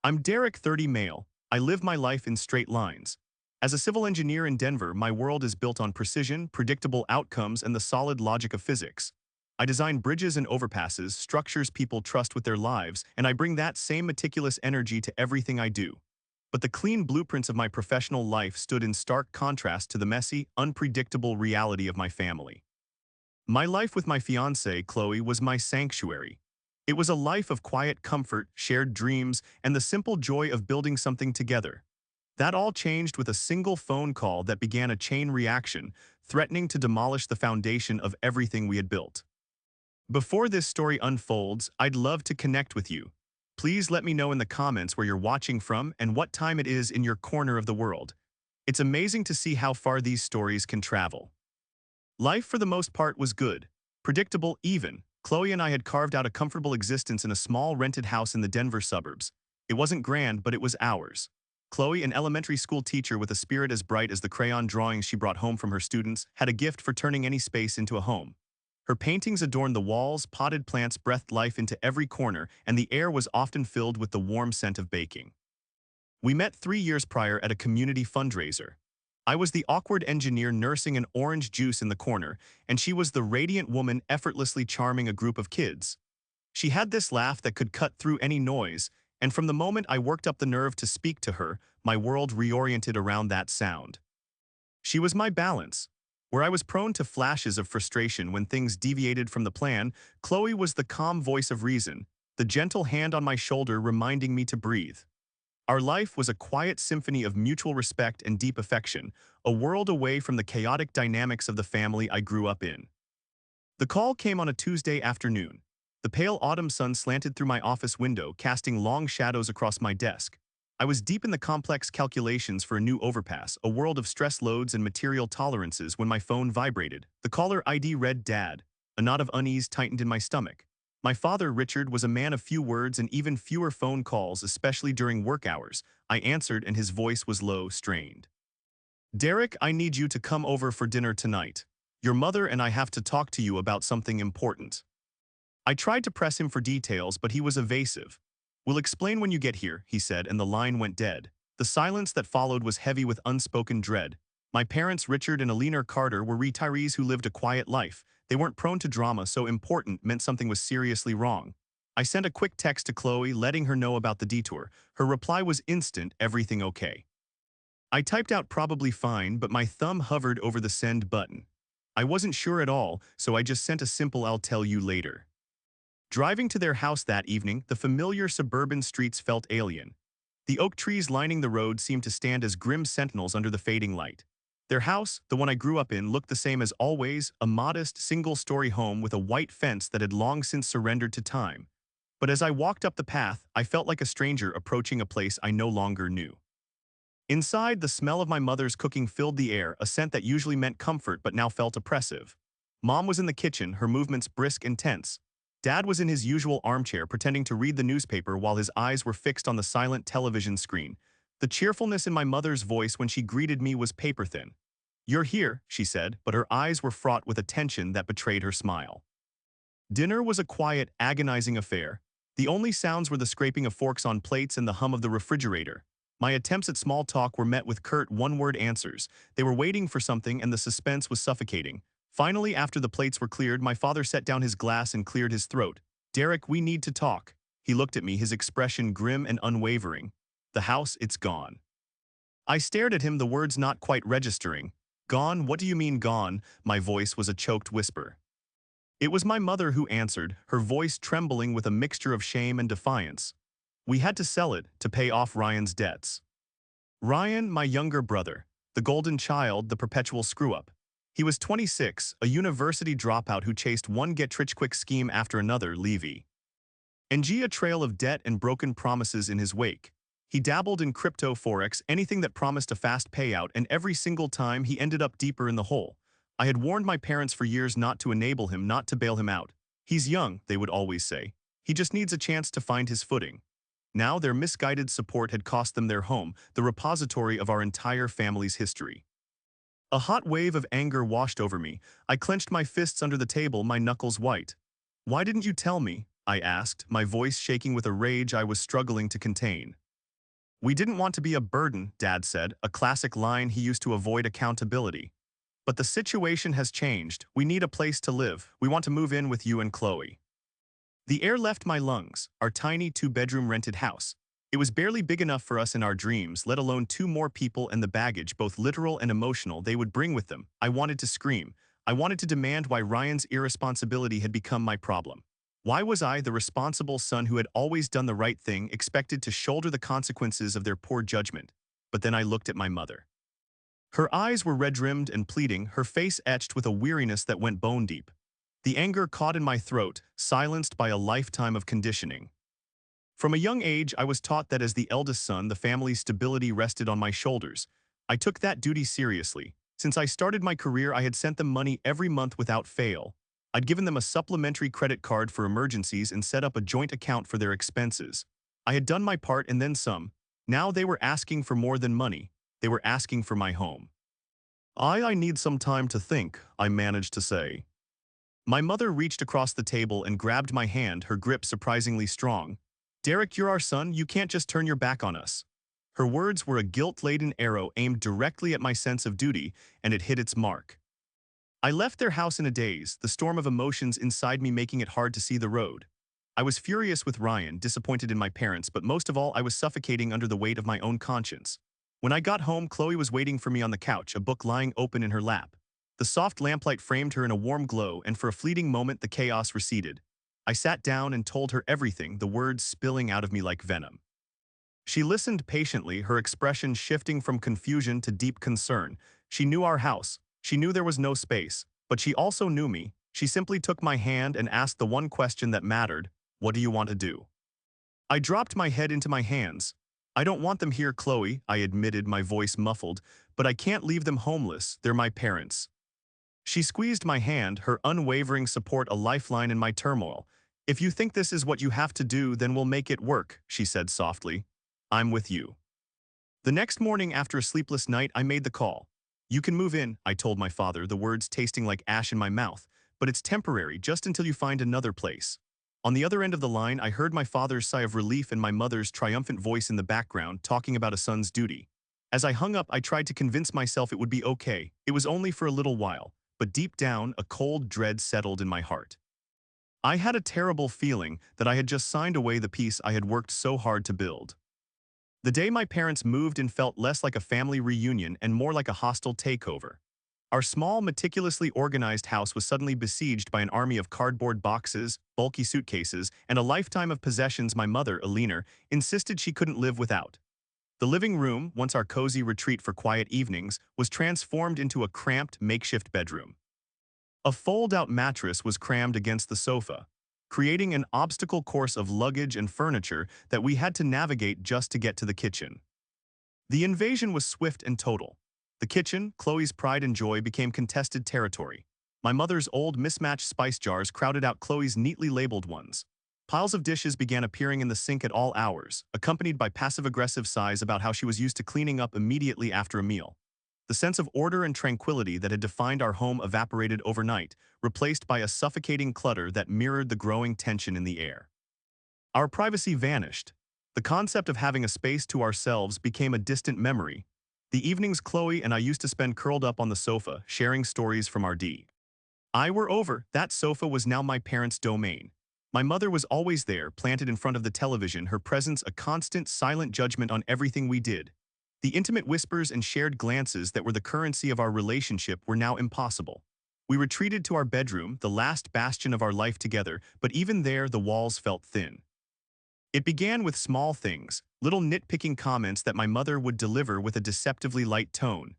I'm Derek, 30 male. I live my life in straight lines. As a civil engineer in Denver, my world is built on precision, predictable outcomes, and the solid logic of physics. I design bridges and overpasses, structures people trust with their lives, and I bring that same meticulous energy to everything I do. But the clean blueprints of my professional life stood in stark contrast to the messy, unpredictable reality of my family. My life with my fiancée, Chloe, was my sanctuary. It was a life of quiet comfort, shared dreams, and the simple joy of building something together. That all changed with a single phone call that began a chain reaction, threatening to demolish the foundation of everything we had built. Before this story unfolds, I'd love to connect with you. Please let me know in the comments where you're watching from and what time it is in your corner of the world. It's amazing to see how far these stories can travel. Life for the most part was good, predictable even. Chloe and I had carved out a comfortable existence in a small rented house in the Denver suburbs. It wasn't grand, but it was ours. Chloe, an elementary school teacher with a spirit as bright as the crayon drawings she brought home from her students, had a gift for turning any space into a home. Her paintings adorned the walls, potted plants breathed life into every corner, and the air was often filled with the warm scent of baking. We met 3 years prior at a community fundraiser. I was the awkward engineer nursing an orange juice in the corner, and she was the radiant woman effortlessly charming a group of kids. She had this laugh that could cut through any noise, and from the moment I worked up the nerve to speak to her, my world reoriented around that sound. She was my balance. Where I was prone to flashes of frustration when things deviated from the plan, Chloe was the calm voice of reason, the gentle hand on my shoulder reminding me to breathe. Our life was a quiet symphony of mutual respect and deep affection, a world away from the chaotic dynamics of the family I grew up in. The call came on a Tuesday afternoon. The pale autumn sun slanted through my office window, casting long shadows across my desk. I was deep in the complex calculations for a new overpass, a world of stress loads and material tolerances when my phone vibrated. The caller ID read Dad. A knot of unease tightened in my stomach. My father, Richard, was a man of few words and even fewer phone calls, especially during work hours. I answered and his voice was low, strained. Derek, I need you to come over for dinner tonight. Your mother and I have to talk to you about something important. I tried to press him for details, but he was evasive. We'll explain when you get here, he said, and the line went dead. The silence that followed was heavy with unspoken dread. My parents, Richard and Alina Carter, were retirees who lived a quiet life. They weren't prone to drama, so important meant something was seriously wrong. I sent a quick text to Chloe, letting her know about the detour. Her reply was instant, everything okay. I typed out probably fine, but my thumb hovered over the send button. I wasn't sure at all, so I just sent a simple I'll tell you later. Driving to their house that evening, the familiar suburban streets felt alien. The oak trees lining the road seemed to stand as grim sentinels under the fading light. Their house, the one I grew up in, looked the same as always, a modest, single-story home with a white fence that had long since surrendered to time. But as I walked up the path, I felt like a stranger approaching a place I no longer knew. Inside, the smell of my mother's cooking filled the air, a scent that usually meant comfort but now felt oppressive. Mom was in the kitchen, her movements brisk and tense. Dad was in his usual armchair pretending to read the newspaper while his eyes were fixed on the silent television screen. The cheerfulness in my mother's voice when she greeted me was paper-thin. "You're here," she said, but her eyes were fraught with a tension that betrayed her smile. Dinner was a quiet, agonizing affair. The only sounds were the scraping of forks on plates and the hum of the refrigerator. My attempts at small talk were met with curt one-word answers. They were waiting for something and the suspense was suffocating. Finally, after the plates were cleared, my father set down his glass and cleared his throat. "Derek, we need to talk." He looked at me, his expression grim and unwavering. "The house, it's gone." I stared at him, the words not quite registering. "Gone? What do you mean gone?" My voice was a choked whisper. It was my mother who answered, her voice trembling with a mixture of shame and defiance. "We had to sell it to pay off Ryan's debts." Ryan, my younger brother, the golden child, the perpetual screw-up. He was 26, a university dropout who chased one get-rich-quick scheme after another, Levy. And a trail of debt and broken promises in his wake. He dabbled in crypto, forex, anything that promised a fast payout, and every single time he ended up deeper in the hole. I had warned my parents for years not to enable him, not to bail him out. "He's young," they would always say. "He just needs a chance to find his footing." Now their misguided support had cost them their home, the repository of our entire family's history. A hot wave of anger washed over me. I clenched my fists under the table, my knuckles white. "Why didn't you tell me?" I asked, my voice shaking with a rage I was struggling to contain. We didn't want to be a burden, Dad said, a classic line he used to avoid accountability. But the situation has changed. We need a place to live. We want to move in with you and Chloe. The air left my lungs, our tiny two-bedroom rented house. It was barely big enough for us in our dreams, let alone two more people and the baggage, both literal and emotional, they would bring with them. I wanted to scream. I wanted to demand why Ryan's irresponsibility had become my problem. Why was I, the responsible son who had always done the right thing, expected to shoulder the consequences of their poor judgment? But then I looked at my mother. Her eyes were red-rimmed and pleading, her face etched with a weariness that went bone deep. The anger caught in my throat, silenced by a lifetime of conditioning. From a young age, I was taught that as the eldest son, the family's stability rested on my shoulders. I took that duty seriously. Since I started my career, I had sent them money every month without fail. I'd given them a supplementary credit card for emergencies and set up a joint account for their expenses. I had done my part and then some. Now they were asking for more than money. They were asking for my home. I need some time to think, I managed to say. My mother reached across the table and grabbed my hand, her grip surprisingly strong. Derek, you're our son, you can't just turn your back on us. Her words were a guilt-laden arrow aimed directly at my sense of duty, and it hit its mark. I left their house in a daze, the storm of emotions inside me making it hard to see the road. I was furious with Ryan, disappointed in my parents, but most of all, I was suffocating under the weight of my own conscience. When I got home, Chloe was waiting for me on the couch, a book lying open in her lap. The soft lamplight framed her in a warm glow, and for a fleeting moment the chaos receded. I sat down and told her everything, the words spilling out of me like venom. She listened patiently, her expression shifting from confusion to deep concern. She knew our house. She knew there was no space. But she also knew me. She simply took my hand and asked the one question that mattered: what do you want to do? I dropped my head into my hands. I don't want them here, Chloe, I admitted, my voice muffled, but I can't leave them homeless. They're my parents. She squeezed my hand, her unwavering support a lifeline in my turmoil. If you think this is what you have to do, then we'll make it work, she said softly. I'm with you. The next morning, after a sleepless night, I made the call. You can move in, I told my father, the words tasting like ash in my mouth, but it's temporary, just until you find another place. On the other end of the line, I heard my father's sigh of relief and my mother's triumphant voice in the background, talking about a son's duty. As I hung up, I tried to convince myself it would be okay. It was only for a little while, but deep down, a cold dread settled in my heart. I had a terrible feeling that I had just signed away the peace I had worked so hard to build. The day my parents moved in felt less like a family reunion and more like a hostile takeover. Our small, meticulously organized house was suddenly besieged by an army of cardboard boxes, bulky suitcases, and a lifetime of possessions my mother, Alina, insisted she couldn't live without. The living room, once our cozy retreat for quiet evenings, was transformed into a cramped, makeshift bedroom. A fold-out mattress was crammed against the sofa, creating an obstacle course of luggage and furniture that we had to navigate just to get to the kitchen. The invasion was swift and total. The kitchen, Chloe's pride and joy, became contested territory. My mother's old mismatched spice jars crowded out Chloe's neatly labeled ones. Piles of dishes began appearing in the sink at all hours, accompanied by passive-aggressive sighs about how she was used to cleaning up immediately after a meal. The sense of order and tranquility that had defined our home evaporated overnight, replaced by a suffocating clutter that mirrored the growing tension in the air. Our privacy vanished. The concept of having a space to ourselves became a distant memory. The evenings Chloe and I used to spend curled up on the sofa, sharing stories from our D.I. were over. That sofa was now my parents' domain. My mother was always there, planted in front of the television, her presence a constant, silent judgment on everything we did. The intimate whispers and shared glances that were the currency of our relationship were now impossible. We retreated to our bedroom, the last bastion of our life together, but even there the walls felt thin. It began with small things, little nitpicking comments that my mother would deliver with a deceptively light tone.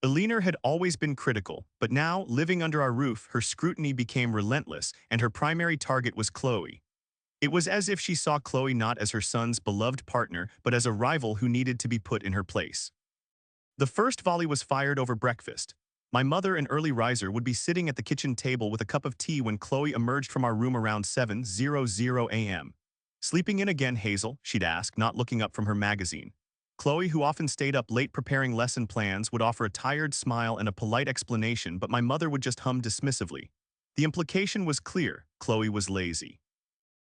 Alina had always been critical, but now, living under our roof, her scrutiny became relentless, and her primary target was Chloe. It was as if she saw Chloe not as her son's beloved partner, but as a rival who needed to be put in her place. The first volley was fired over breakfast. My mother, an early riser, would be sitting at the kitchen table with a cup of tea when Chloe emerged from our room around 7:00 a.m. "Sleeping in again, Hazel?" she'd ask, not looking up from her magazine. Chloe, who often stayed up late preparing lesson plans, would offer a tired smile and a polite explanation, but my mother would just hum dismissively. The implication was clear: Chloe was lazy.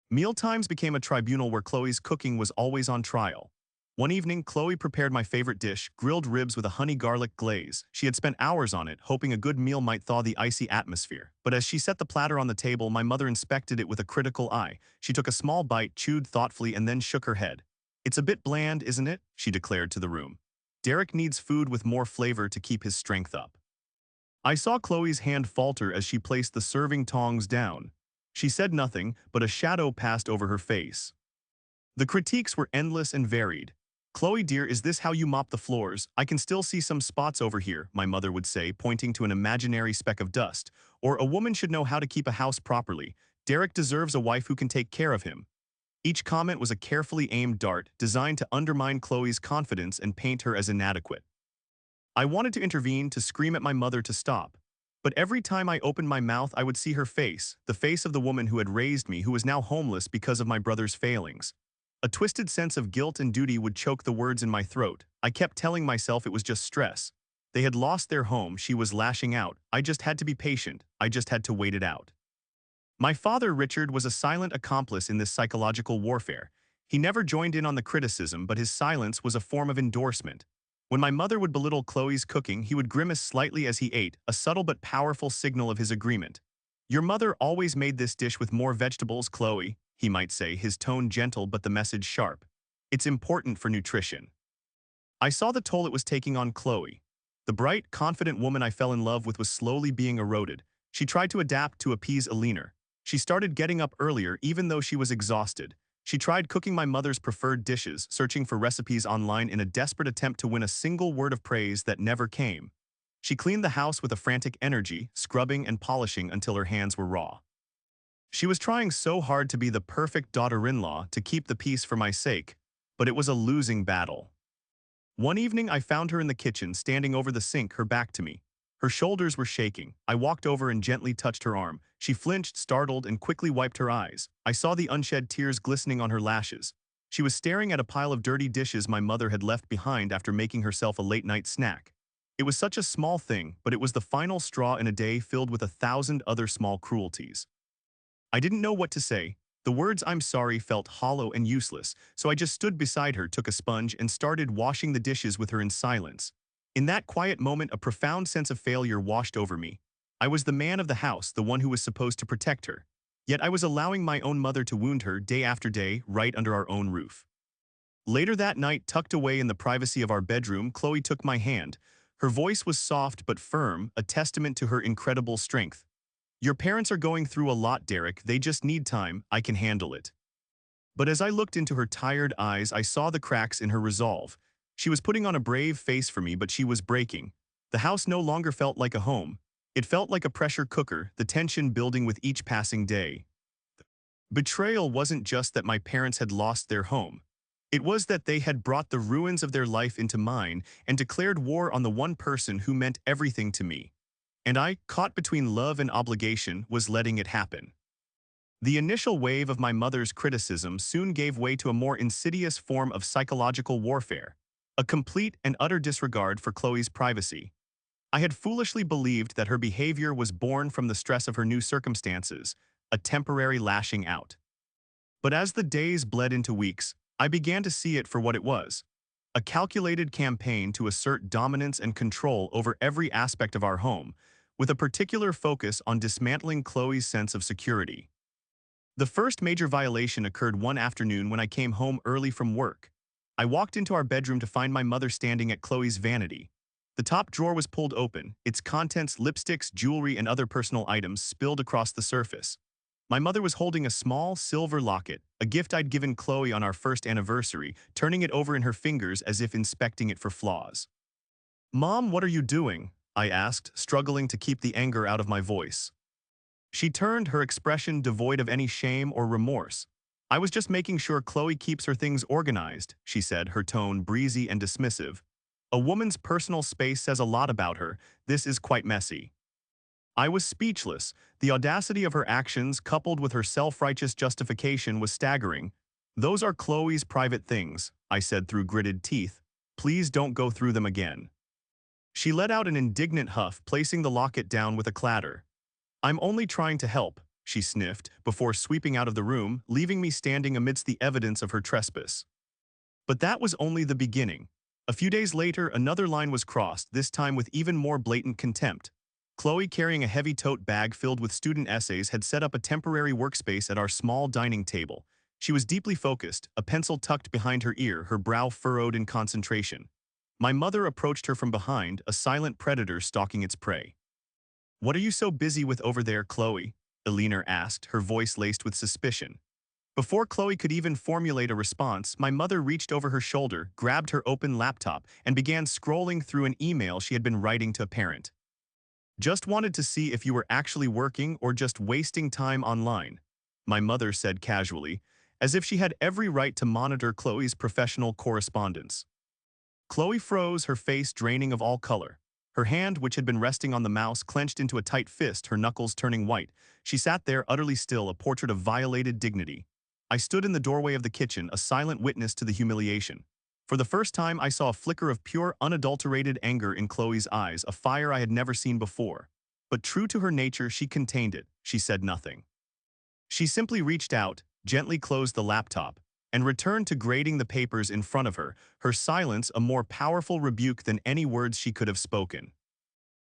Mealtimes became a tribunal where Chloe's cooking was always on trial. One evening, Chloe prepared my favorite dish, grilled ribs with a honey garlic glaze. She had spent hours on it, hoping a good meal might thaw the icy atmosphere. But as she set the platter on the table, my mother inspected it with a critical eye. She took a small bite, chewed thoughtfully, and then shook her head. "It's a bit bland, isn't it?" she declared to the room. "Derek needs food with more flavor to keep his strength up." I saw Chloe's hand falter as she placed the serving tongs down. She said nothing, but a shadow passed over her face. The critiques were endless and varied. "Chloe dear, is this how you mop the floors? I can still see some spots over here," my mother would say, pointing to an imaginary speck of dust. Or, "A woman should know how to keep a house properly. Derek deserves a wife who can take care of him." Each comment was a carefully aimed dart, designed to undermine Chloe's confidence and paint her as inadequate. I wanted to intervene, to scream at my mother to stop. But every time I opened my mouth, I would see her face, the face of the woman who had raised me, who was now homeless because of my brother's failings. A twisted sense of guilt and duty would choke the words in my throat. I kept telling myself it was just stress. They had lost their home, she was lashing out. I just had to be patient. I just had to wait it out. My father, Richard, was a silent accomplice in this psychological warfare. He never joined in on the criticism, but his silence was a form of endorsement. When my mother would belittle Chloe's cooking, he would grimace slightly as he ate, a subtle but powerful signal of his agreement. "Your mother always made this dish with more vegetables, Chloe," he might say, his tone gentle but the message sharp. "It's important for nutrition." I saw the toll it was taking on Chloe. The bright, confident woman I fell in love with was slowly being eroded. She tried to adapt to appease Alina. She started getting up earlier even though she was exhausted. She tried cooking my mother's preferred dishes, searching for recipes online in a desperate attempt to win a single word of praise that never came. She cleaned the house with a frantic energy, scrubbing and polishing until her hands were raw. She was trying so hard to be the perfect daughter-in-law, to keep the peace for my sake, but it was a losing battle. One evening I found her in the kitchen, standing over the sink, her back to me. Her shoulders were shaking. I walked over and gently touched her arm. She flinched, startled, and quickly wiped her eyes. I saw the unshed tears glistening on her lashes. She was staring at a pile of dirty dishes my mother had left behind after making herself a late-night snack. It was such a small thing, but it was the final straw in a day filled with 1,000 other small cruelties. I didn't know what to say. The words "I'm sorry" felt hollow and useless, so I just stood beside her, took a sponge, and started washing the dishes with her in silence. In that quiet moment, a profound sense of failure washed over me. I was the man of the house, the one who was supposed to protect her. Yet I was allowing my own mother to wound her day after day, right under our own roof. Later that night, tucked away in the privacy of our bedroom, Chloe took my hand. Her voice was soft but firm, a testament to her incredible strength. "Your parents are going through a lot, Derek. They just need time. I can handle it." But as I looked into her tired eyes, I saw the cracks in her resolve. She was putting on a brave face for me, but she was breaking. The house no longer felt like a home. It felt like a pressure cooker, the tension building with each passing day. Betrayal wasn't just that my parents had lost their home. It was that they had brought the ruins of their life into mine and declared war on the one person who meant everything to me. And I, caught between love and obligation, was letting it happen. The initial wave of my mother's criticism soon gave way to a more insidious form of psychological warfare, a complete and utter disregard for Chloe's privacy. I had foolishly believed that her behavior was born from the stress of her new circumstances, a temporary lashing out. But as the days bled into weeks, I began to see it for what it was: a calculated campaign to assert dominance and control over every aspect of our home, with a particular focus on dismantling Chloe's sense of security. The first major violation occurred one afternoon when I came home early from work. I walked into our bedroom to find my mother standing at Chloe's vanity. The top drawer was pulled open, its contents, lipsticks, jewelry, and other personal items, spilled across the surface. My mother was holding a small silver locket, a gift I'd given Chloe on our first anniversary, turning it over in her fingers as if inspecting it for flaws. "Mom, what are you doing?" I asked, struggling to keep the anger out of my voice. She turned, her expression devoid of any shame or remorse. "I was just making sure Chloe keeps her things organized," she said, her tone breezy and dismissive. "A woman's personal space says a lot about her. This is quite messy." I was speechless. The audacity of her actions, coupled with her self-righteous justification, was staggering. "Those are Chloe's private things," I said through gritted teeth. "Please don't go through them again." She let out an indignant huff, placing the locket down with a clatter. "I'm only trying to help," she sniffed, before sweeping out of the room, leaving me standing amidst the evidence of her trespass. But that was only the beginning. A few days later, another line was crossed, this time with even more blatant contempt. Chloe, carrying a heavy tote bag filled with student essays, had set up a temporary workspace at our small dining table. She was deeply focused, a pencil tucked behind her ear, her brow furrowed in concentration. My mother approached her from behind, a silent predator stalking its prey. "What are you so busy with over there, Chloe?" Eleanor asked, her voice laced with suspicion. Before Chloe could even formulate a response, my mother reached over her shoulder, grabbed her open laptop, and began scrolling through an email she had been writing to a parent. "Just wanted to see if you were actually working or just wasting time online," my mother said casually, as if she had every right to monitor Chloe's professional correspondence. Chloe froze, her face draining of all color. Her hand, which had been resting on the mouse, clenched into a tight fist, her knuckles turning white. She sat there, utterly still, a portrait of violated dignity. I stood in the doorway of the kitchen, a silent witness to the humiliation. For the first time, I saw a flicker of pure, unadulterated anger in Chloe's eyes, a fire I had never seen before. But true to her nature, she contained it. She said nothing. She simply reached out, gently closed the laptop, and returned to grading the papers in front of her, her silence a more powerful rebuke than any words she could have spoken.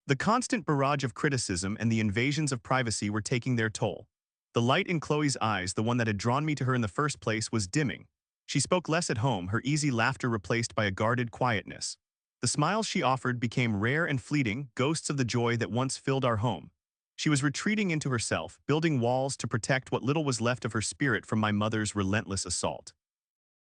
The constant barrage of criticism and the invasions of privacy were taking their toll. The light in Chloe's eyes, the one that had drawn me to her in the first place, was dimming. She spoke less at home, her easy laughter replaced by a guarded quietness. The smiles she offered became rare and fleeting, ghosts of the joy that once filled our home. She was retreating into herself, building walls to protect what little was left of her spirit from my mother's relentless assault.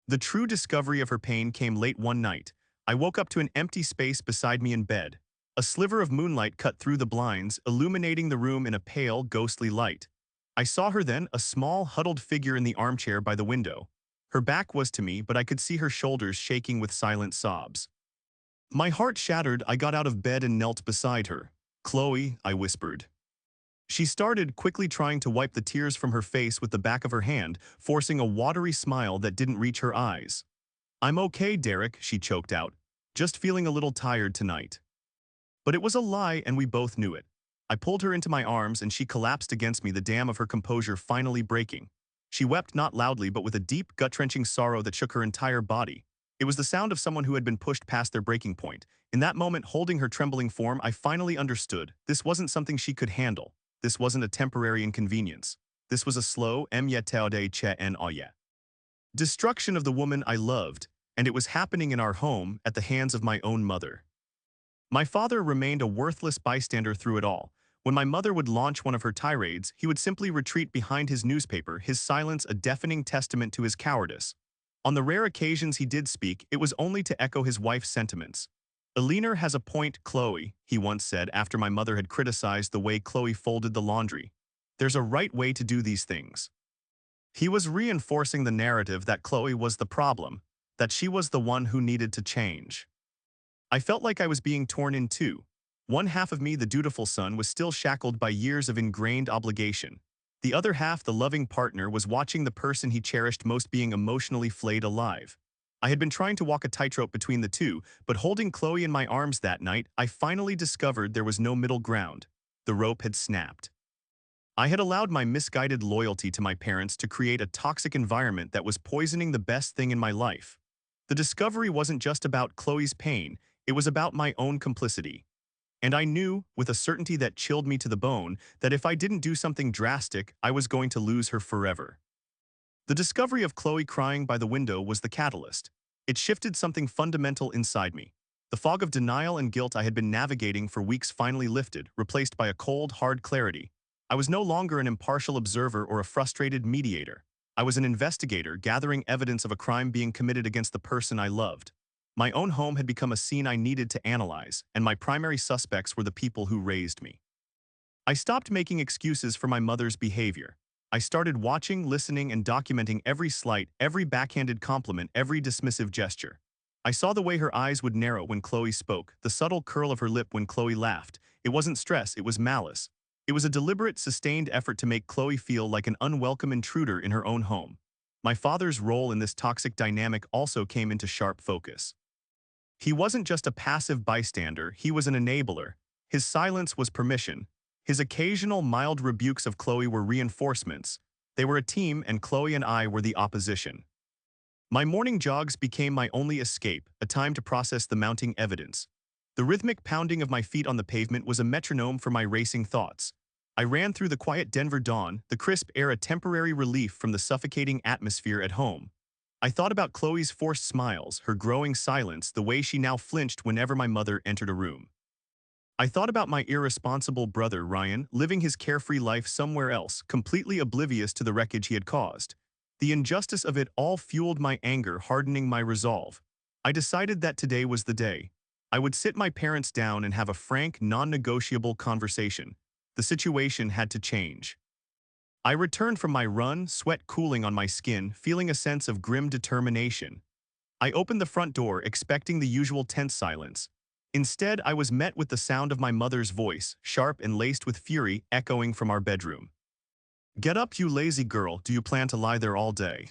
The true discovery of her pain came late one night. I woke up to an empty space beside me in bed. A sliver of moonlight cut through the blinds, illuminating the room in a pale, ghostly light. I saw her then, a small, huddled figure in the armchair by the window. Her back was to me, but I could see her shoulders shaking with silent sobs. My heart shattered. I got out of bed and knelt beside her. "Chloe," I whispered. She started, quickly trying to wipe the tears from her face with the back of her hand, forcing a watery smile that didn't reach her eyes. "I'm okay, Derek," she choked out. "Just feeling a little tired tonight." But it was a lie, and we both knew it. I pulled her into my arms and she collapsed against me, the dam of her composure finally breaking. She wept, not loudly but with a deep, gut-wrenching sorrow that shook her entire body. It was the sound of someone who had been pushed past their breaking point. In that moment, holding her trembling form, I finally understood. This wasn't something she could handle. This wasn't a temporary inconvenience. This was a slow, destruction of the woman I loved, and it was happening in our home at the hands of my own mother. My father remained a worthless bystander through it all. When my mother would launch one of her tirades, he would simply retreat behind his newspaper, his silence a deafening testament to his cowardice. On the rare occasions he did speak, it was only to echo his wife's sentiments. "Eleanor has a point, Chloe," he once said after my mother had criticized the way Chloe folded the laundry. "There's a right way to do these things." He was reinforcing the narrative that Chloe was the problem, that she was the one who needed to change. I felt like I was being torn in two. One half of me, the dutiful son, was still shackled by years of ingrained obligation. The other half, the loving partner, was watching the person he cherished most being emotionally flayed alive. I had been trying to walk a tightrope between the two, but holding Chloe in my arms that night, I finally discovered there was no middle ground. The rope had snapped. I had allowed my misguided loyalty to my parents to create a toxic environment that was poisoning the best thing in my life. The discovery wasn't just about Chloe's pain, it was about my own complicity. And I knew, with a certainty that chilled me to the bone, that if I didn't do something drastic, I was going to lose her forever. The discovery of Chloe crying by the window was the catalyst. It shifted something fundamental inside me. The fog of denial and guilt I had been navigating for weeks finally lifted, replaced by a cold, hard clarity. I was no longer an impartial observer or a frustrated mediator. I was an investigator, gathering evidence of a crime being committed against the person I loved. My own home had become a scene I needed to analyze, and my primary suspects were the people who raised me. I stopped making excuses for my mother's behavior. I started watching, listening, and documenting every slight, every backhanded compliment, every dismissive gesture. I saw the way her eyes would narrow when Chloe spoke, the subtle curl of her lip when Chloe laughed. It wasn't stress, it was malice. It was a deliberate, sustained effort to make Chloe feel like an unwelcome intruder in her own home. My father's role in this toxic dynamic also came into sharp focus. He wasn't just a passive bystander, he was an enabler. His silence was permission. His occasional mild rebukes of Chloe were reinforcements. They were a team, and Chloe and I were the opposition. My morning jogs became my only escape, a time to process the mounting evidence. The rhythmic pounding of my feet on the pavement was a metronome for my racing thoughts. I ran through the quiet Denver dawn, the crisp air a temporary relief from the suffocating atmosphere at home. I thought about Chloe's forced smiles, her growing silence, the way she now flinched whenever my mother entered a room. I thought about my irresponsible brother, Ryan, living his carefree life somewhere else, completely oblivious to the wreckage he had caused. The injustice of it all fueled my anger, hardening my resolve. I decided that today was the day. I would sit my parents down and have a frank, non-negotiable conversation. The situation had to change. I returned from my run, sweat cooling on my skin, feeling a sense of grim determination. I opened the front door, expecting the usual tense silence. Instead, I was met with the sound of my mother's voice, sharp and laced with fury, echoing from our bedroom. "Get up, you lazy girl, do you plan to lie there all day?"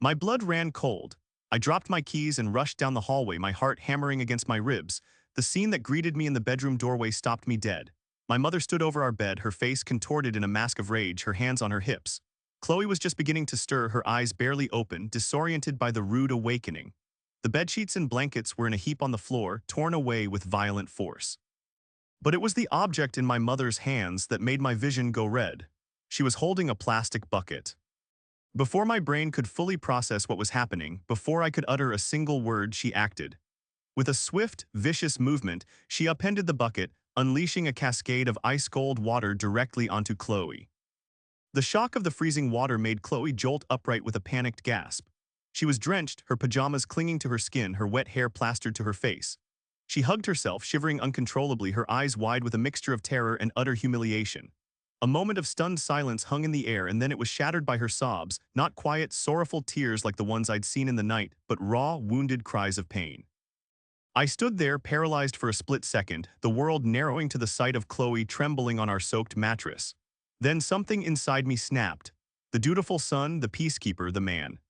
My blood ran cold. I dropped my keys and rushed down the hallway, my heart hammering against my ribs. The scene that greeted me in the bedroom doorway stopped me dead. My mother stood over our bed, her face contorted in a mask of rage, her hands on her hips. Chloe was just beginning to stir, her eyes barely open, disoriented by the rude awakening. The bedsheets and blankets were in a heap on the floor, torn away with violent force. But it was the object in my mother's hands that made my vision go red. She was holding a plastic bucket. Before my brain could fully process what was happening, before I could utter a single word, she acted. With a swift, vicious movement, she upended the bucket, unleashing a cascade of ice-cold water directly onto Chloe. The shock of the freezing water made Chloe jolt upright with a panicked gasp. She was drenched, her pajamas clinging to her skin, her wet hair plastered to her face. She hugged herself, shivering uncontrollably, her eyes wide with a mixture of terror and utter humiliation. A moment of stunned silence hung in the air, and then it was shattered by her sobs, not quiet, sorrowful tears like the ones I'd seen in the night, but raw, wounded cries of pain. I stood there, paralyzed for a split second, the world narrowing to the sight of Chloe trembling on our soaked mattress. Then something inside me snapped. The dutiful son, the peacekeeper, the man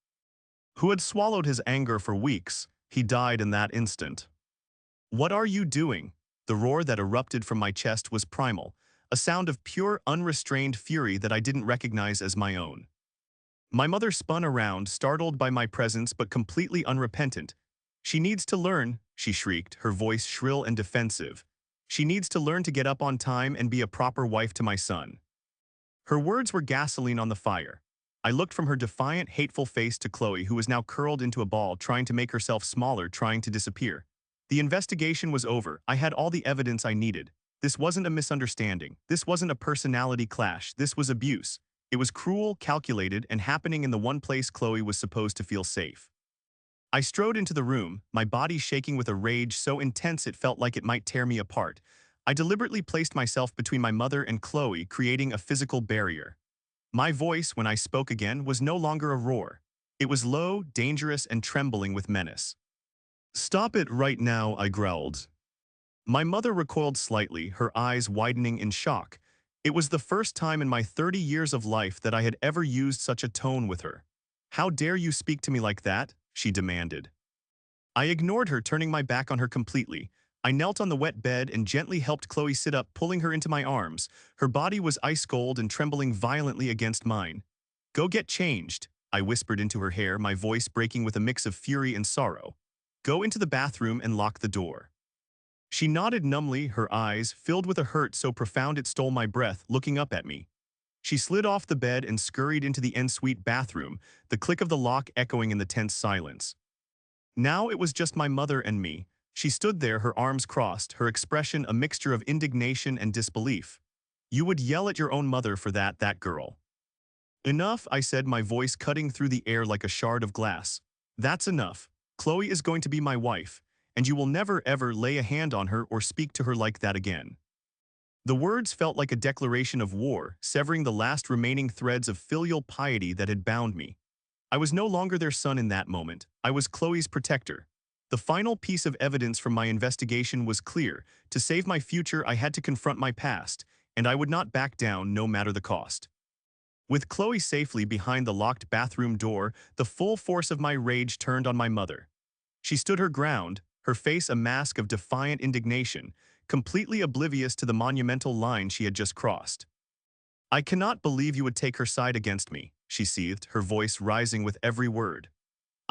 who had swallowed his anger for weeks, he died in that instant. "What are you doing?" The roar that erupted from my chest was primal, a sound of pure, unrestrained fury that I didn't recognize as my own. My mother spun around, startled by my presence but completely unrepentant. "She needs to learn," she shrieked, her voice shrill and defensive. "She needs to learn to get up on time and be a proper wife to my son." Her words were gasoline on the fire. I looked from her defiant, hateful face to Chloe, who was now curled into a ball, trying to make herself smaller, trying to disappear. The investigation was over. I had all the evidence I needed. This wasn't a misunderstanding. This wasn't a personality clash. This was abuse. It was cruel, calculated, and happening in the one place Chloe was supposed to feel safe. I strode into the room, my body shaking with a rage so intense it felt like it might tear me apart. I deliberately placed myself between my mother and Chloe, creating a physical barrier. My voice, when I spoke again, was no longer a roar. It was low, dangerous, and trembling with menace. "Stop it right now," I growled. My mother recoiled slightly, her eyes widening in shock. It was the first time in my 30 years of life that I had ever used such a tone with her. "How dare you speak to me like that?" she demanded. I ignored her, turning my back on her completely. I knelt on the wet bed and gently helped Chloe sit up, pulling her into my arms. Her body was ice cold and trembling violently against mine. "Go get changed," I whispered into her hair, my voice breaking with a mix of fury and sorrow. "Go into the bathroom and lock the door." She nodded numbly, her eyes filled with a hurt so profound it stole my breath, looking up at me. She slid off the bed and scurried into the ensuite bathroom, the click of the lock echoing in the tense silence. Now it was just my mother and me. She stood there, her arms crossed, her expression a mixture of indignation and disbelief. "You would yell at your own mother for that girl." "Enough," I said, my voice cutting through the air like a shard of glass. "That's enough. Chloe is going to be my wife, and you will never ever lay a hand on her or speak to her like that again." The words felt like a declaration of war, severing the last remaining threads of filial piety that had bound me. I was no longer their son in that moment. I was Chloe's protector. The final piece of evidence from my investigation was clear. To save my future, I had to confront my past, and I would not back down no matter the cost. With Chloe safely behind the locked bathroom door, the full force of my rage turned on my mother. She stood her ground, her face a mask of defiant indignation, completely oblivious to the monumental line she had just crossed. "I cannot believe you would take her side against me," she seethed, her voice rising with every word.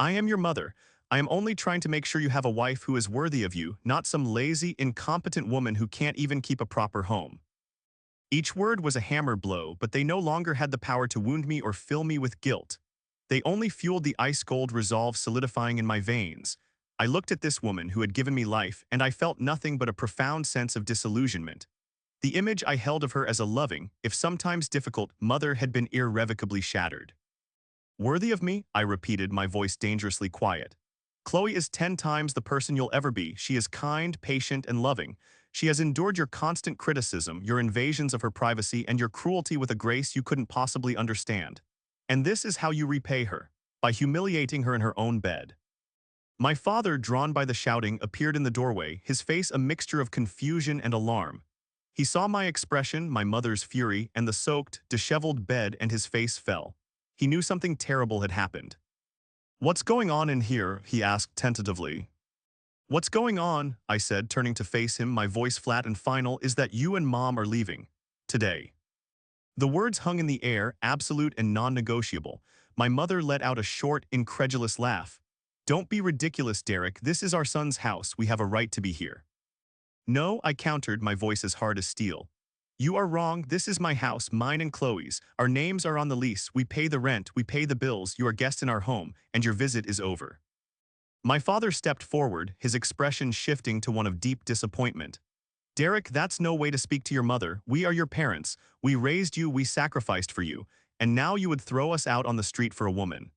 I am your mother. I am only trying to make sure you have a wife who is worthy of you, not some lazy, incompetent woman who can't even keep a proper home." Each word was a hammer blow, but they no longer had the power to wound me or fill me with guilt. They only fueled the ice-cold resolve solidifying in my veins. I looked at this woman who had given me life, and I felt nothing but a profound sense of disillusionment. The image I held of her as a loving, if sometimes difficult, mother had been irrevocably shattered. "Worthy of me?" I repeated, my voice dangerously quiet. "Chloe is 10 times the person you'll ever be. She is kind, patient, and loving. She has endured your constant criticism, your invasions of her privacy, and your cruelty with a grace you couldn't possibly understand. And this is how you repay her, by humiliating her in her own bed." My father, drawn by the shouting, appeared in the doorway, his face a mixture of confusion and alarm. He saw my expression, my mother's fury, and the soaked, disheveled bed, and his face fell. He knew something terrible had happened. "What's going on in here?" he asked tentatively. "What's going on?" I said, turning to face him, my voice flat and final, "is that you and Mom are leaving. Today." The words hung in the air, absolute and non-negotiable. My mother let out a short, incredulous laugh. "Don't be ridiculous, Derek. This is our son's house. We have a right to be here." "No," I countered, my voice as hard as steel. "You are wrong. This is my house, mine and Chloe's. Our names are on the lease. We pay the rent. We pay the bills. You are guest in our home, and your visit is over." My father stepped forward, his expression shifting to one of deep disappointment. "Derek, that's no way to speak to your mother. We are your parents. We raised you, we sacrificed for you, and now you would throw us out on the street for a woman."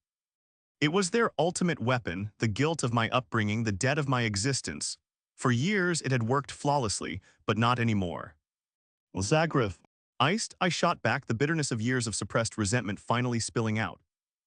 It was their ultimate weapon, the guilt of my upbringing, the debt of my existence. For years it had worked flawlessly, but not anymore. "Zagreb." Iced, I shot back, the bitterness of years of suppressed resentment finally spilling out.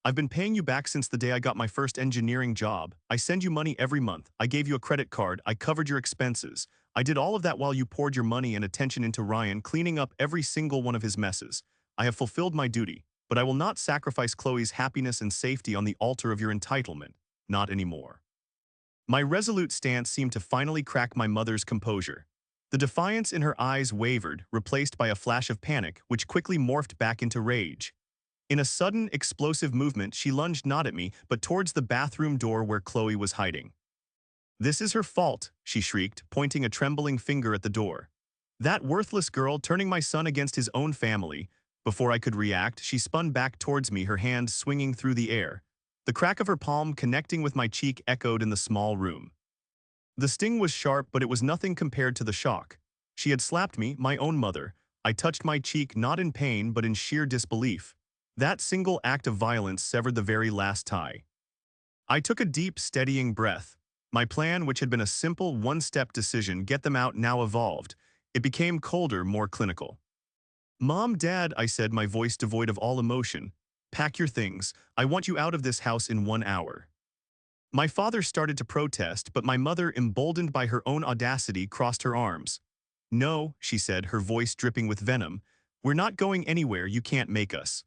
"I've been paying you back since the day I got my first engineering job. I send you money every month. I gave you a credit card. I covered your expenses. I did all of that while you poured your money and attention into Ryan, cleaning up every single one of his messes. I have fulfilled my duty, but I will not sacrifice Chloe's happiness and safety on the altar of your entitlement. Not anymore." My resolute stance seemed to finally crack my mother's composure. The defiance in her eyes wavered, replaced by a flash of panic, which quickly morphed back into rage. In a sudden, explosive movement, she lunged not at me, but towards the bathroom door where Chloe was hiding. "This is her fault," she shrieked, pointing a trembling finger at the door. "That worthless girl turning my son against his own family." Before I could react, she spun back towards me, her hand swinging through the air. The crack of her palm connecting with my cheek echoed in the small room. The sting was sharp, but it was nothing compared to the shock. She had slapped me, my own mother. I touched my cheek not in pain but in sheer disbelief. That single act of violence severed the very last tie. I took a deep, steadying breath. My plan, which had been a simple, one-step decision, get them out, now evolved. It became colder, more clinical. "Mom, Dad," I said, my voice devoid of all emotion. "Pack your things. I want you out of this house in 1 hour." My father started to protest, but my mother, emboldened by her own audacity, crossed her arms. "No," she said, her voice dripping with venom. "We're not going anywhere. You can't make us."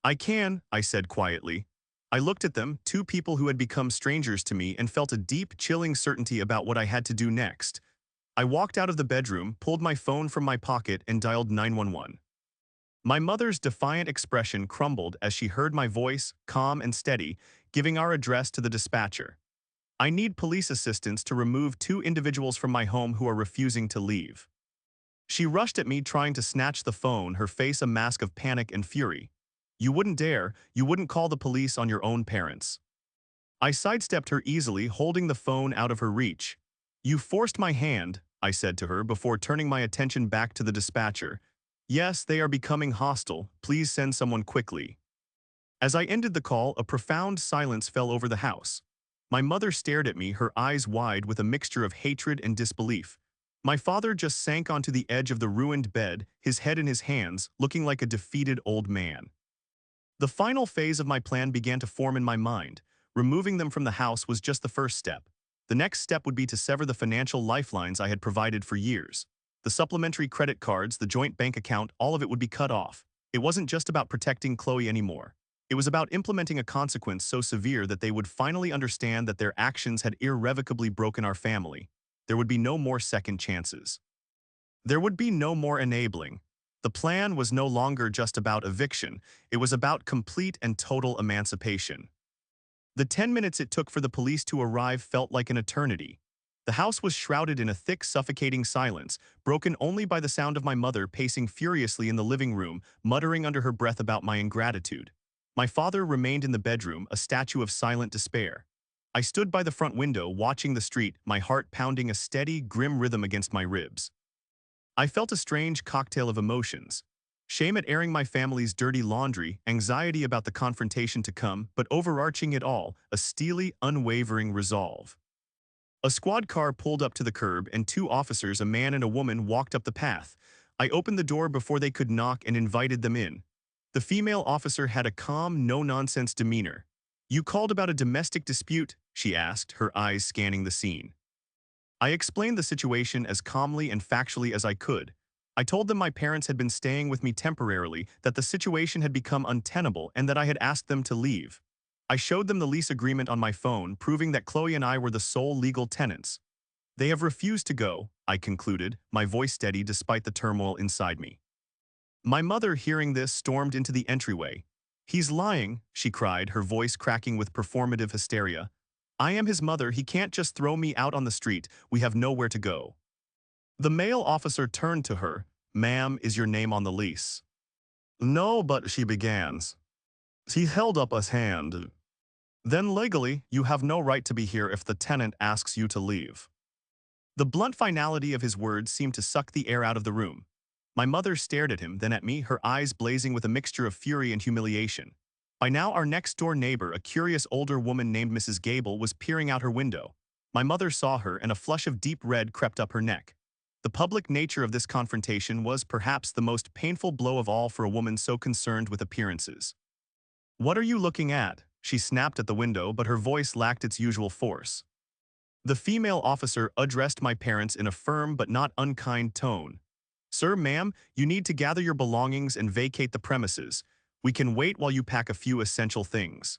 "I can," I said quietly. I looked at them, two people who had become strangers to me, and felt a deep, chilling certainty about what I had to do next. I walked out of the bedroom, pulled my phone from my pocket, and dialed 911. My mother's defiant expression crumbled as she heard my voice, calm and steady, giving our address to the dispatcher. "I need police assistance to remove 2 individuals from my home who are refusing to leave." She rushed at me, trying to snatch the phone, her face a mask of panic and fury. "You wouldn't dare. You wouldn't call the police on your own parents." I sidestepped her easily, holding the phone out of her reach. "You forced my hand," I said to her before turning my attention back to the dispatcher. "Yes, they are becoming hostile. Please send someone quickly." As I ended the call, a profound silence fell over the house. My mother stared at me, her eyes wide with a mixture of hatred and disbelief. My father just sank onto the edge of the ruined bed, his head in his hands, looking like a defeated old man. The final phase of my plan began to form in my mind. Removing them from the house was just the first step. The next step would be to sever the financial lifelines I had provided for years. The supplementary credit cards, the joint bank account, all of it would be cut off. It wasn't just about protecting Chloe anymore. It was about implementing a consequence so severe that they would finally understand that their actions had irrevocably broken our family. There would be no more second chances. There would be no more enabling. The plan was no longer just about eviction, it was about complete and total emancipation. The 10 minutes it took for the police to arrive felt like an eternity. The house was shrouded in a thick, suffocating silence, broken only by the sound of my mother pacing furiously in the living room, muttering under her breath about my ingratitude. My father remained in the bedroom, a statue of silent despair. I stood by the front window, watching the street, my heart pounding a steady, grim rhythm against my ribs. I felt a strange cocktail of emotions. Shame at airing my family's dirty laundry, anxiety about the confrontation to come, but overarching it all, a steely, unwavering resolve. A squad car pulled up to the curb and two officers, a man and a woman, walked up the path. I opened the door before they could knock and invited them in. The female officer had a calm, no-nonsense demeanor. "You called about a domestic dispute?" she asked, her eyes scanning the scene. I explained the situation as calmly and factually as I could. I told them my parents had been staying with me temporarily, that the situation had become untenable, and that I had asked them to leave. I showed them the lease agreement on my phone, proving that Chloe and I were the sole legal tenants. "They have refused to go," I concluded, my voice steady despite the turmoil inside me. My mother, hearing this, stormed into the entryway. "He's lying," she cried, her voice cracking with performative hysteria. "I am his mother. He can't just throw me out on the street. We have nowhere to go." The male officer turned to her. "Ma'am, is your name on the lease?" "No, but," she began. He held up his hand. "Then legally, you have no right to be here if the tenant asks you to leave." The blunt finality of his words seemed to suck the air out of the room. My mother stared at him, then at me, her eyes blazing with a mixture of fury and humiliation. By now, our next-door neighbor, a curious older woman named Mrs. Gable, was peering out her window. My mother saw her, and a flush of deep red crept up her neck. The public nature of this confrontation was perhaps the most painful blow of all for a woman so concerned with appearances. "What are you looking at?" she snapped at the window, but her voice lacked its usual force. The female officer addressed my parents in a firm but not unkind tone. "Sir, ma'am, you need to gather your belongings and vacate the premises. We can wait while you pack a few essential things."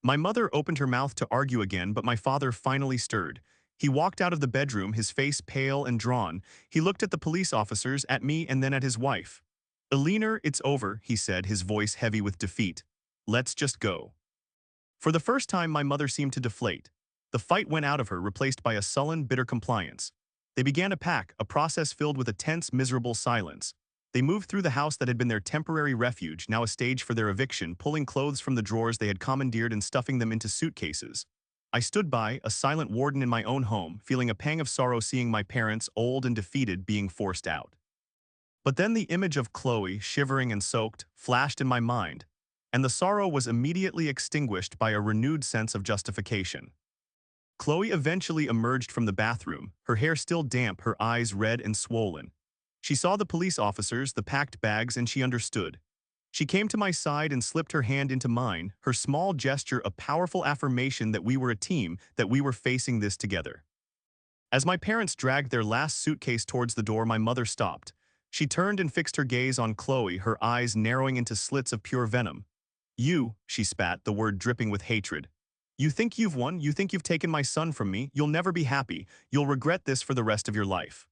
My mother opened her mouth to argue again, but my father finally stirred. He walked out of the bedroom, his face pale and drawn. He looked at the police officers, at me, and then at his wife. "Eleanor, it's over," he said, his voice heavy with defeat. "Let's just go." For the first time, my mother seemed to deflate. The fight went out of her, replaced by a sullen, bitter compliance. They began to pack, a process filled with a tense, miserable silence. They moved through the house that had been their temporary refuge, now a stage for their eviction, pulling clothes from the drawers they had commandeered and stuffing them into suitcases. I stood by, a silent warden in my own home, feeling a pang of sorrow seeing my parents, old and defeated, being forced out. But then the image of Chloe, shivering and soaked, flashed in my mind, and the sorrow was immediately extinguished by a renewed sense of justification. Chloe eventually emerged from the bathroom, her hair still damp, her eyes red and swollen. She saw the police officers, the packed bags, and she understood. She came to my side and slipped her hand into mine, her small gesture a powerful affirmation that we were a team, that we were facing this together. As my parents dragged their last suitcase towards the door, my mother stopped. She turned and fixed her gaze on Chloe, her eyes narrowing into slits of pure venom. "You," she spat, the word dripping with hatred. "You think you've won? You think you've taken my son from me? You'll never be happy. You'll regret this for the rest of your life."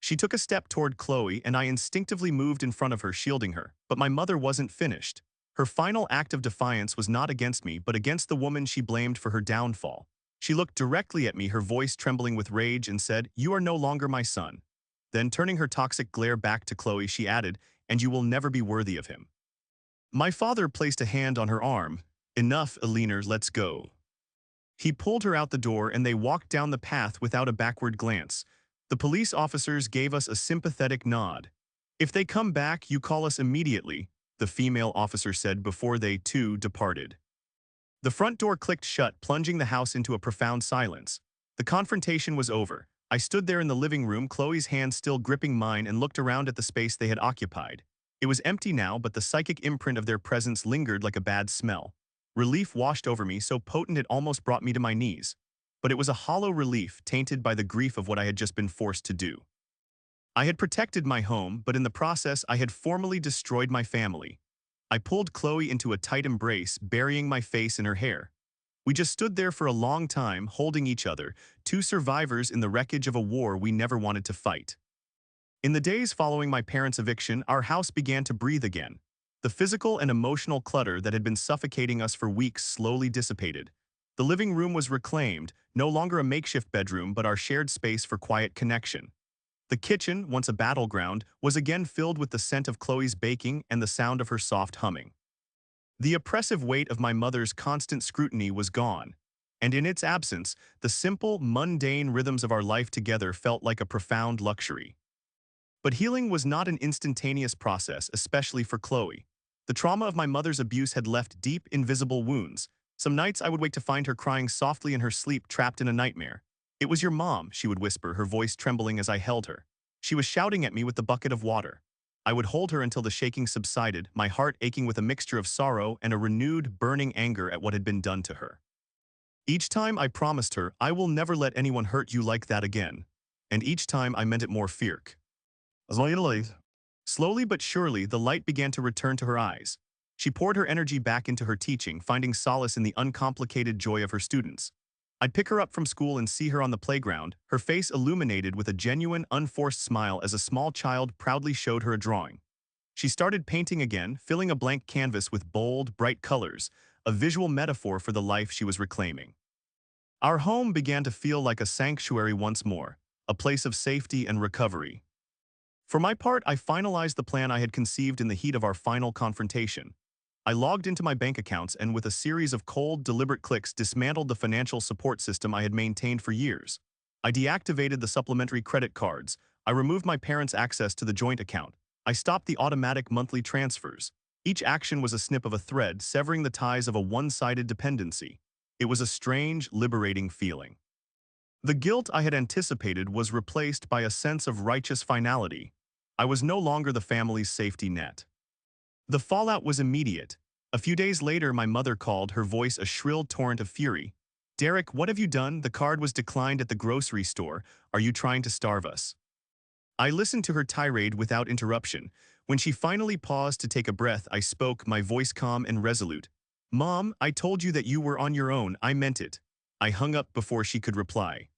She took a step toward Chloe, and I instinctively moved in front of her, shielding her. But my mother wasn't finished. Her final act of defiance was not against me, but against the woman she blamed for her downfall. She looked directly at me, her voice trembling with rage, and said, "You are no longer my son." Then, turning her toxic glare back to Chloe, she added, "And you will never be worthy of him." My father placed a hand on her arm. "Enough, Eleanor, let's go." He pulled her out the door, and they walked down the path without a backward glance. The police officers gave us a sympathetic nod. "If they come back, you call us immediately," the female officer said before they, too, departed. The front door clicked shut, plunging the house into a profound silence. The confrontation was over. I stood there in the living room, Chloe's hand still gripping mine, and looked around at the space they had occupied. It was empty now, but the psychic imprint of their presence lingered like a bad smell. Relief washed over me, so potent it almost brought me to my knees. But it was a hollow relief, tainted by the grief of what I had just been forced to do. I had protected my home, but in the process I had formally destroyed my family. I pulled Chloe into a tight embrace, burying my face in her hair. We just stood there for a long time, holding each other, two survivors in the wreckage of a war we never wanted to fight. In the days following my parents' eviction, our house began to breathe again. The physical and emotional clutter that had been suffocating us for weeks slowly dissipated. The living room was reclaimed, no longer a makeshift bedroom but our shared space for quiet connection. The kitchen, once a battleground, was again filled with the scent of Chloe's baking and the sound of her soft humming. The oppressive weight of my mother's constant scrutiny was gone, and in its absence, the simple, mundane rhythms of our life together felt like a profound luxury. But healing was not an instantaneous process, especially for Chloe. The trauma of my mother's abuse had left deep, invisible wounds. Some nights I would wake to find her crying softly in her sleep, trapped in a nightmare. "It was your mom," she would whisper, her voice trembling as I held her. She was shouting at me with the bucket of water. I would hold her until the shaking subsided, my heart aching with a mixture of sorrow and a renewed, burning anger at what had been done to her. Each time I promised her, "I will never let anyone hurt you like that again." And each time I meant it more fierce. As long as you leave. Slowly but surely, the light began to return to her eyes. She poured her energy back into her teaching, finding solace in the uncomplicated joy of her students. I'd pick her up from school and see her on the playground, her face illuminated with a genuine, unforced smile as a small child proudly showed her a drawing. She started painting again, filling a blank canvas with bold, bright colors, a visual metaphor for the life she was reclaiming. Our home began to feel like a sanctuary once more, a place of safety and recovery. For my part, I finalized the plan I had conceived in the heat of our final confrontation. I logged into my bank accounts and with a series of cold, deliberate clicks dismantled the financial support system I had maintained for years. I deactivated the supplementary credit cards. I removed my parents' access to the joint account. I stopped the automatic monthly transfers. Each action was a snip of a thread, severing the ties of a one-sided dependency. It was a strange, liberating feeling. The guilt I had anticipated was replaced by a sense of righteous finality. I was no longer the family's safety net. The fallout was immediate. A few days later, my mother called, her voice a shrill torrent of fury. "Derek, what have you done? The card was declined at the grocery store. Are you trying to starve us?" I listened to her tirade without interruption. When she finally paused to take a breath, I spoke, my voice calm and resolute. "Mom, I told you that you were on your own. I meant it." I hung up before she could reply.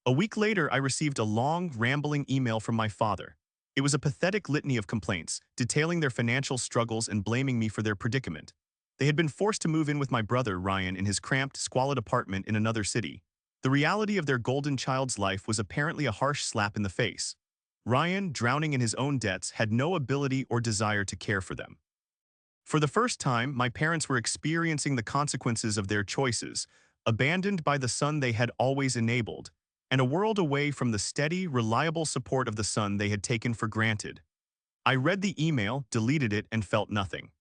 A week later, I received a long, rambling email from my father. It was a pathetic litany of complaints, detailing their financial struggles and blaming me for their predicament. They had been forced to move in with my brother, Ryan, in his cramped, squalid apartment in another city. The reality of their golden child's life was apparently a harsh slap in the face. Ryan, drowning in his own debts, had no ability or desire to care for them. For the first time, my parents were experiencing the consequences of their choices, abandoned by the son they had always enabled, and a world away from the steady, reliable support of the son they had taken for granted. I read the email, deleted it, and felt nothing.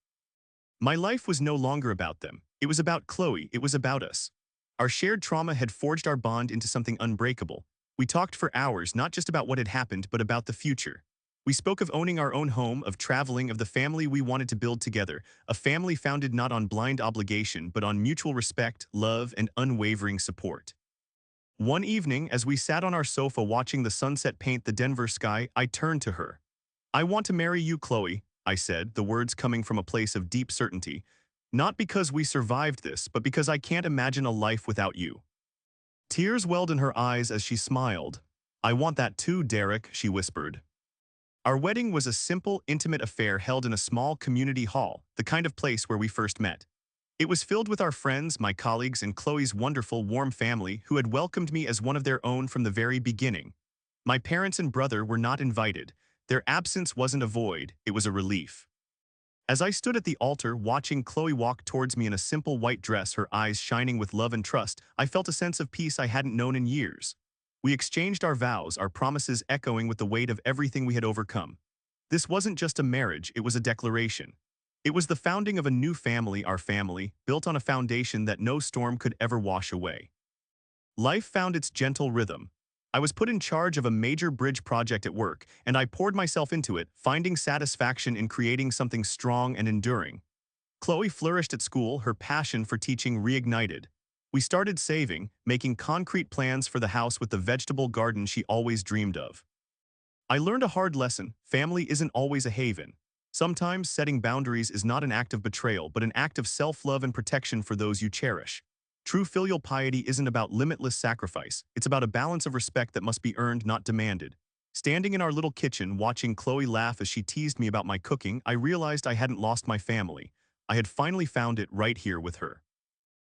My life was no longer about them. It was about Chloe. It was about us. Our shared trauma had forged our bond into something unbreakable. We talked for hours, not just about what had happened, but about the future. We spoke of owning our own home, of traveling, of the family we wanted to build together, a family founded not on blind obligation, but on mutual respect, love, and unwavering support. One evening, as we sat on our sofa watching the sunset paint the Denver sky, I turned to her. "I want to marry you, Chloe," I said, the words coming from a place of deep certainty. "Not because we survived this, but because I can't imagine a life without you." Tears welled in her eyes as she smiled. "I want that too, Derek," she whispered. Our wedding was a simple, intimate affair held in a small community hall, the kind of place where we first met. It was filled with our friends, my colleagues, and Chloe's wonderful, warm family who had welcomed me as one of their own from the very beginning. My parents and brother were not invited. Their absence wasn't a void, it was a relief. As I stood at the altar watching Chloe walk towards me in a simple white dress, her eyes shining with love and trust, I felt a sense of peace I hadn't known in years. We exchanged our vows, our promises echoing with the weight of everything we had overcome. This wasn't just a marriage, it was a declaration. It was the founding of a new family, our family, built on a foundation that no storm could ever wash away. Life found its gentle rhythm. I was put in charge of a major bridge project at work, and I poured myself into it, finding satisfaction in creating something strong and enduring. Chloe flourished at school, her passion for teaching reignited. We started saving, making concrete plans for the house with the vegetable garden she always dreamed of. I learned a hard lesson: family isn't always a haven. Sometimes setting boundaries is not an act of betrayal, but an act of self-love and protection for those you cherish. True filial piety isn't about limitless sacrifice, it's about a balance of respect that must be earned, not demanded. Standing in our little kitchen watching Chloe laugh as she teased me about my cooking, I realized I hadn't lost my family. I had finally found it right here with her.